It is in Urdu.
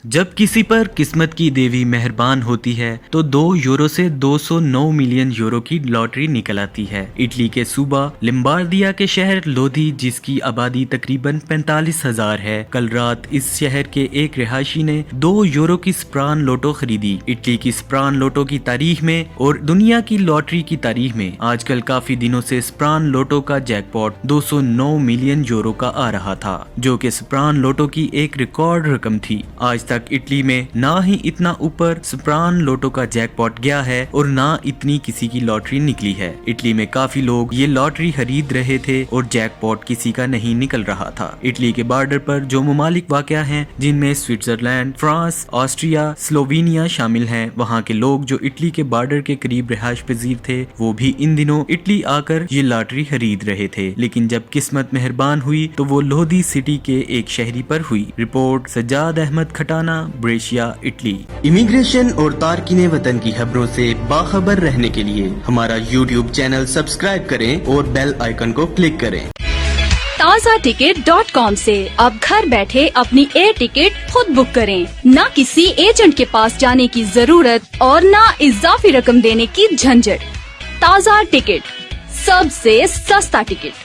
جب کسی پر قسمت کی دیوی مہربان ہوتی ہے تو 2 یورو سے 209 ملین یورو کی لاٹری نکل آتی ہے۔ اٹلی کے صوبہ لمباردیا کے شہر لودھی، جس کی آبادی تقریباً 45,000 ہے، کل رات اس شہر کے ایک رہائشی نے 2 یورو کی سپران لوٹو خریدی۔ اٹلی کی سپران لوٹو کی تاریخ میں اور دنیا کی لاٹری کی تاریخ میں آج کل کافی دنوں سے سپران لوٹو کا جیک پاٹ 209 ملین یورو کا آ رہا تھا، جو کہ سپران لوٹو کی ایک ریکارڈ رقم تھی۔ آج تک اٹلی میں نہ ہی اتنا اوپر سپران لوٹو کا جیک پاٹ گیا ہے اور نہ اتنی کسی کی لاٹری نکلی ہے۔ اٹلی میں کافی لوگ یہ لاٹری خرید رہے تھے اور جیک پاٹ کسی کا نہیں نکل رہا تھا۔ اٹلی کے بارڈر پر جو ممالک واقع ہیں، جن میں سوئٹزرلینڈ، فرانس، آسٹریا، سلووینیا شامل ہیں، وہاں کے لوگ جو اٹلی کے بارڈر کے قریب رہائش پذیر تھے، وہ بھی ان دنوں اٹلی آ کر یہ لاٹری خرید رہے تھے۔ لیکن جب قسمت مہربان ہوئی تو وہ لودھی سٹی کے ایک شہری پر ہوئی۔ Report Sajjad Ahmed Khatana, Brescia, Italy. Immigration اور تارکین وطن کی خبروں سے باخبر رہنے کے لیے ہمارا یوٹیوب چینل سبسکرائب کریں اور بیل آئیکن کو کلک کریں۔ TazaTicket.com سے اب گھر بیٹھے اپنی ایئر ٹکٹ خود بک کریں، نہ کسی ایجنٹ کے پاس جانے کی ضرورت اور نہ اضافی رقم دینے کی جھنجھٹ۔ تازہ ٹکٹ، سب سے سستا ٹکٹ۔